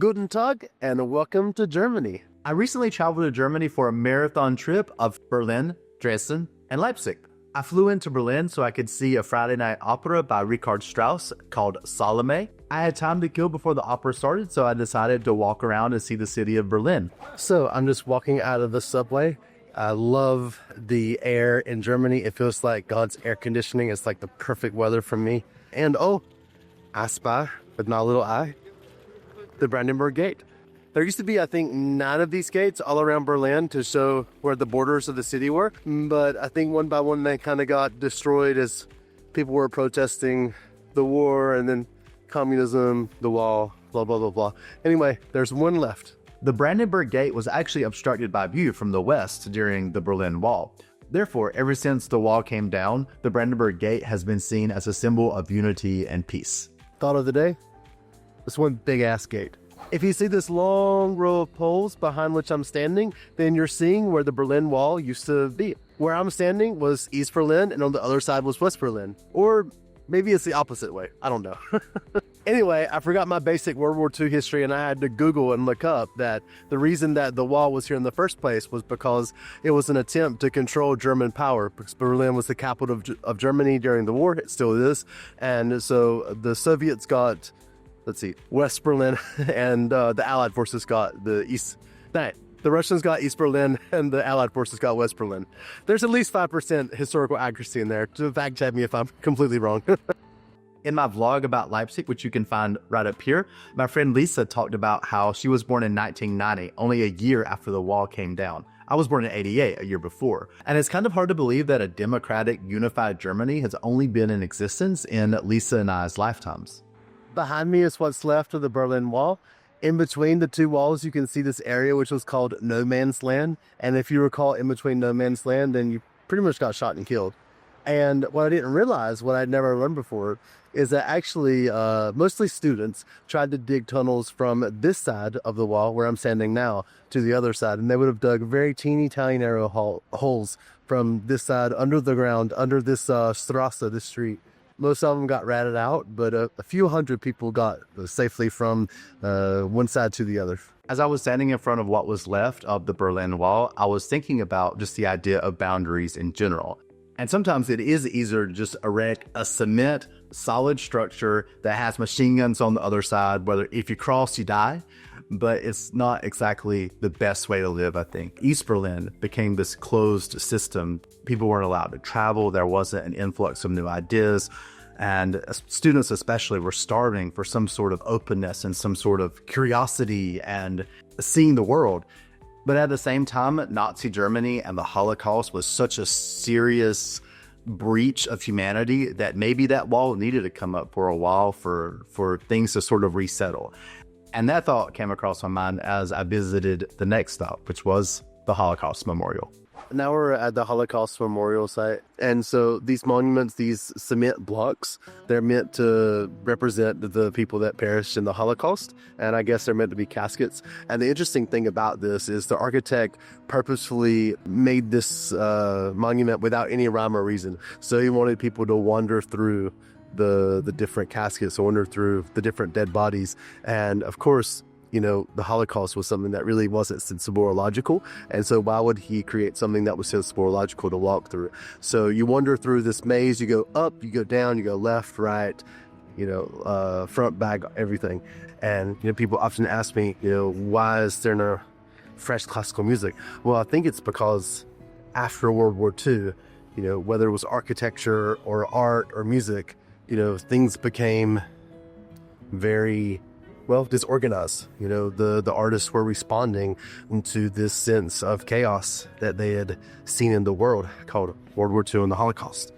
Guten Tag, and welcome to Germany. I recently traveled to Germany for a marathon trip of Berlin, Dresden, and Leipzig. I flew into Berlin so I could see a Friday night opera by Richard Strauss called Salome. I had time to kill before the opera started, so I decided to walk around and see the city of Berlin. So I'm just walking out of the subway. I love the air in Germany. It feels like God's air conditioning. It's like the perfect weather for me. And I spy, with my little eye, the Brandenburg Gate. There used to be, I think, 9 of these gates all around Berlin to show where the borders of the city were. But I think one by one they kind of got destroyed as people were protesting the war and then communism, the wall, blah, blah, blah, blah. Anyway, there's one left. The Brandenburg Gate was actually obstructed by view from the west during the Berlin Wall. Therefore, ever since the wall came down, the Brandenburg Gate has been seen as a symbol of unity and peace. Thought of the day? This one big ass gate. If you see this long row of poles behind which I'm standing, then you're seeing where the Berlin Wall used to be. Where I'm standing was East Berlin, and on the other side was West Berlin. Or maybe it's the opposite way. I don't know. Anyway, I forgot my basic World War II history, and I had to Google and look up that the reason that the wall was here in the first place was because it was an attempt to control German power, because Berlin was the capital of Germany during the war. It still is. And so the Soviets got, West Berlin, and the Allied forces got the East. The Russians got East Berlin, and the Allied forces got West Berlin. There's at least 5% historical accuracy in there. To fact check me if I'm completely wrong. In my vlog about Leipzig, which you can find right up here, my friend Lisa talked about how she was born in 1990, only a year after the wall came down. I was born in 88, a year before. And it's kind of hard to believe that a democratic, unified Germany has only been in existence in Lisa and I's lifetimes. Behind me is what's left of the Berlin Wall. In between the two walls, you can see this area which was called No Man's Land. And if you recall, in between No Man's Land, then you pretty much got shot and killed. And what I didn't realize, what I'd never learned before, is that actually mostly students tried to dig tunnels from this side of the wall, where I'm standing now, to the other side. And they would have dug very teeny tiny narrow holes from this side under the ground, under this Strauss, this street. Most of them got ratted out, but a few hundred people got safely from one side to the other. As I was standing in front of what was left of the Berlin Wall, I was thinking about just the idea of boundaries in general. And sometimes it is easier to just erect a cement, solid structure that has machine guns on the other side, whether if you cross, you die. But it's not exactly the best way to live, I think. East Berlin became this closed system. People weren't allowed to travel. There wasn't an influx of new ideas. And students especially were starving for some sort of openness and some sort of curiosity and seeing the world. But at the same time, Nazi Germany and the Holocaust was such a serious breach of humanity that maybe that wall needed to come up for a while for things to sort of resettle. And that thought came across my mind as I visited the next stop, which was the Holocaust Memorial. Now we're at the Holocaust Memorial site. And so these monuments, these cement blocks, they're meant to represent the people that perished in the Holocaust. And I guess they're meant to be caskets. And the interesting thing about this is the architect purposefully made this monument without any rhyme or reason. So he wanted people to wander through the different caskets, wander through the different dead bodies. And of course, you know, the Holocaust was something that really wasn't sensible or logical. And so why would he create something that was sensible or logical to walk through? So you wander through this maze, you go up, you go down, you go left, right, front, back, everything. And, people often ask me, why is there no fresh classical music? Well, I think it's because after World War II, whether it was architecture or art or music, things became very disorganized. The artists were responding to this sense of chaos that they had seen in the world called World War II and the Holocaust.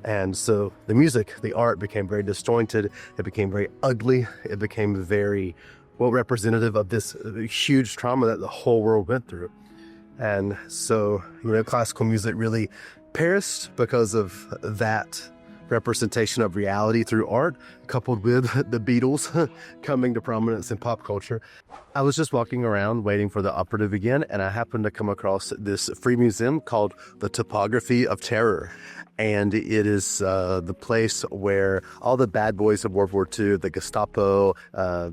And so the music, the art became very disjointed. It became very ugly. It became very representative of this huge trauma that the whole world went through. And so, classical music really perished because of that representation of reality through art. coupled with the Beatles coming to prominence in pop culture. I was just walking around waiting for the opera to begin, and I happened to come across this free museum called the Topography of Terror. And it is the place where all the bad boys of World War II, the Gestapo,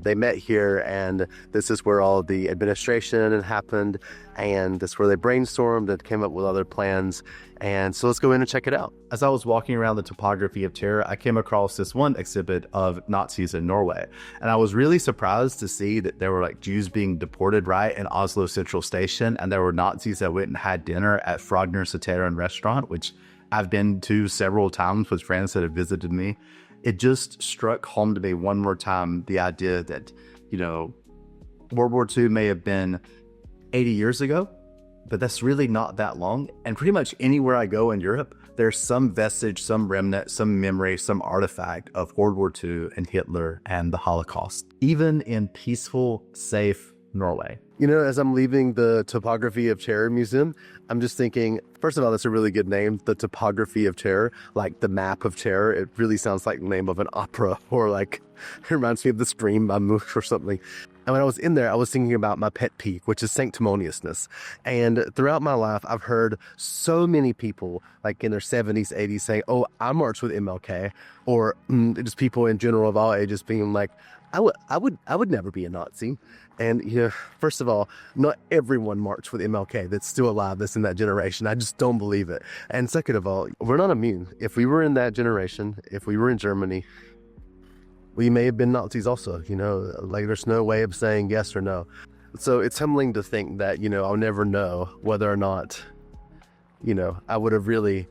they met here, and this is where all the administration happened, and this is where they brainstormed and came up with other plans. And so let's go in and check it out. As I was walking around the Topography of Terror, I came across this one exhibit of Nazis in Norway. And I was really surprised to see that there were like Jews being deported right in Oslo Central Station. And there were Nazis that went and had dinner at Frogner's Hotel restaurant, which I've been to several times with friends that have visited me. It just struck home to me one more time, the idea that, World War II may have been 80 years ago, but that's really not that long. And pretty much anywhere I go in Europe, there's some vestige, some remnant, some memory, some artifact of World War II and Hitler and the Holocaust, even in peaceful, safe Norway. As I'm leaving the Topography of Terror Museum, I'm just thinking, first of all, that's a really good name, the Topography of Terror, like the map of terror. It really sounds like the name of an opera, or like, it reminds me of the Scream by Moosh or something. And when I was in there, I was thinking about my pet peeve, which is sanctimoniousness. And throughout my life, I've heard so many people, like in their 70s, 80s, saying, oh, I marched with MLK, or just people in general of all ages being like, I would never be a Nazi. And, first of all, not everyone marched with MLK that's still alive, that's in that generation. I just don't believe it. And second of all, we're not immune. If we were in that generation, if we were in Germany, we may have been Nazis also, like there's no way of saying yes or no. So it's humbling to think that, I'll never know whether or not, I would have really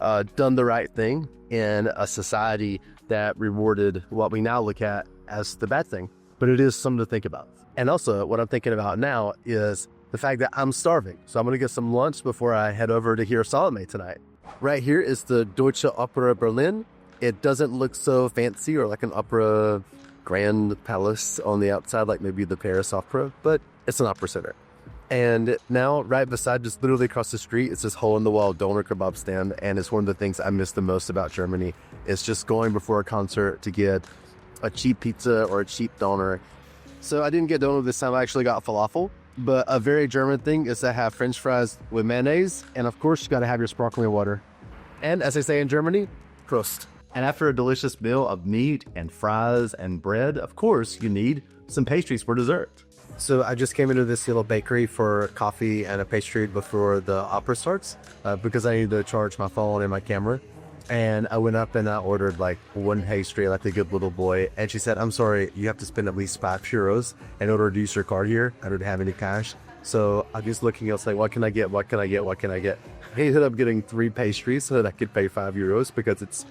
done the right thing in a society that rewarded what we now look at as the bad thing. But it is something to think about. And also what I'm thinking about now is the fact that I'm starving. So I'm going to get some lunch before I head over to hear Salome tonight. Right here is the Deutsche Oper Berlin. It doesn't look so fancy or like an opera grand palace on the outside, like maybe the Paris Opera, but it's an opera center. And now right beside, just literally across the street, it's this hole in the wall doner kebab stand. And it's one of the things I miss the most about Germany. It's just going before a concert to get a cheap pizza or a cheap doner. So I didn't get doner this time, I actually got falafel. But a very German thing is to have French fries with mayonnaise. And of course, you got to have your sparkling water. And as they say in Germany, Prost. And after a delicious meal of meat and fries and bread, of course, you need some pastries for dessert. So I just came into this little bakery for coffee and a pastry before the opera starts because I need to charge my phone and my camera. And I went up and I ordered like one pastry like a good little boy. And she said, I'm sorry, you have to spend at least €5 in order to use your card here. I don't have any cash. So I'm just looking, I was like, what can I get? What can I get? What can I get? I ended up getting 3 pastries so that I could pay €5 because it's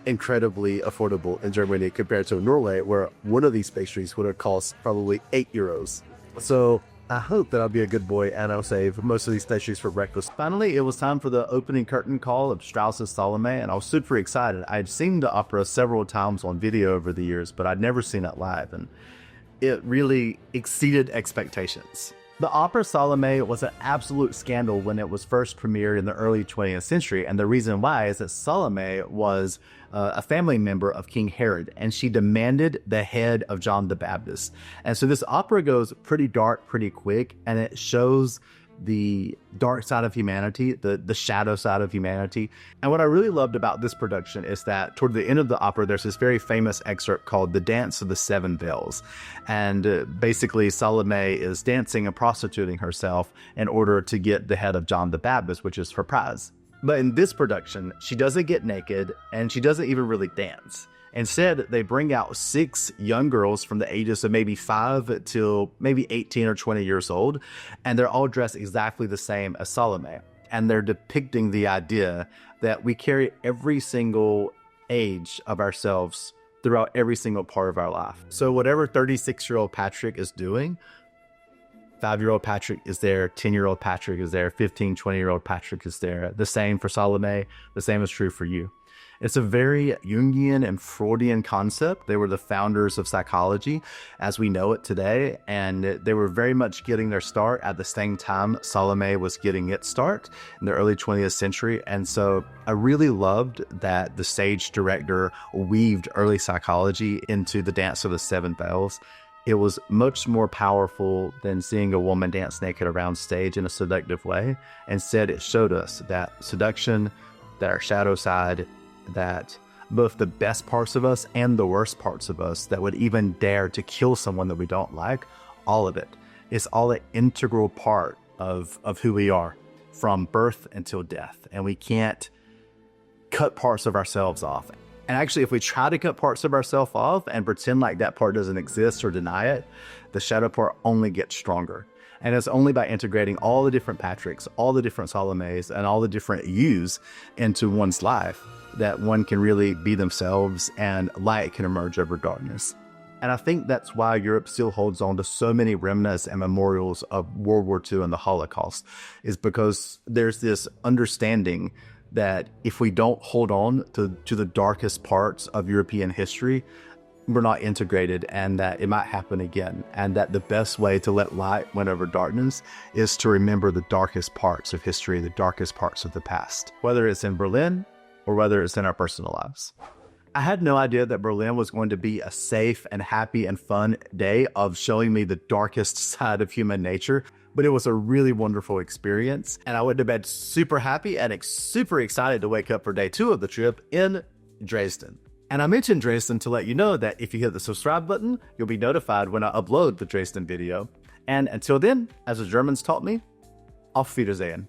incredibly affordable in Germany compared to Norway, where one of these pastries would have cost probably €8. So I hope that I'll be a good boy and I'll save most of these pastries for breakfast. Finally, it was time for the opening curtain call of Strauss's Salome, and I was super excited. I'd seen the opera several times on video over the years, but I'd never seen it live, and it really exceeded expectations. The opera Salome was an absolute scandal when it was first premiered in the early 20th century, and the reason why is that Salome was a family member of King Herod, and she demanded the head of John the Baptist. And so this opera goes pretty dark pretty quick, and it shows the dark side of humanity, the shadow side of humanity. And what I really loved about this production is that toward the end of the opera, there's this very famous excerpt called The Dance of the Seven Veils. And basically Salome is dancing and prostituting herself in order to get the head of John the Baptist, which is her prize. But in this production, she doesn't get naked and she doesn't even really dance. Instead, they bring out 6 young girls from the ages of maybe 5 till maybe 18 or 20 years old, and they're all dressed exactly the same as Salome. And they're depicting the idea that we carry every single age of ourselves throughout every single part of our life. So whatever 36-year-old Patrick is doing, 5-year-old Patrick is there, 10-year-old Patrick is there, 15, 20-year-old Patrick is there. The same for Salome, the same is true for you. It's a very Jungian and Freudian concept. They were the founders of psychology as we know it today, and they were very much getting their start at the same time Salome was getting its start in the early 20th century. And so I really loved that the stage director weaved early psychology into the Dance of the Seven Veils. It was much more powerful than seeing a woman dance naked around stage in a seductive way. Instead, it showed us that seduction, that our shadow side, that both the best parts of us and the worst parts of us that would even dare to kill someone that we don't like, all of it is all an integral part of who we are from birth until death. And we can't cut parts of ourselves off. And actually, if we try to cut parts of ourselves off and pretend like that part doesn't exist or deny it, the shadow part only gets stronger. And it's only by integrating all the different Patricks, all the different Salomes, and all the different yous into one's life that one can really be themselves and light can emerge over darkness. And I think that's why Europe still holds on to so many remnants and memorials of World War II and the Holocaust, is because there's this understanding that if we don't hold on to the darkest parts of European history, we're not integrated, and that it might happen again. And that the best way to let light win over darkness is to remember the darkest parts of history, the darkest parts of the past, whether it's in Berlin or whether it's in our personal lives. I had no idea that Berlin was going to be a safe and happy and fun day of showing me the darkest side of human nature, but it was a really wonderful experience. And I went to bed super happy and super excited to wake up for day 2 of the trip in Dresden. And I mentioned Dresden to let you know that if you hit the subscribe button, you'll be notified when I upload the Dresden video. And until then, as the Germans taught me, auf Wiedersehen.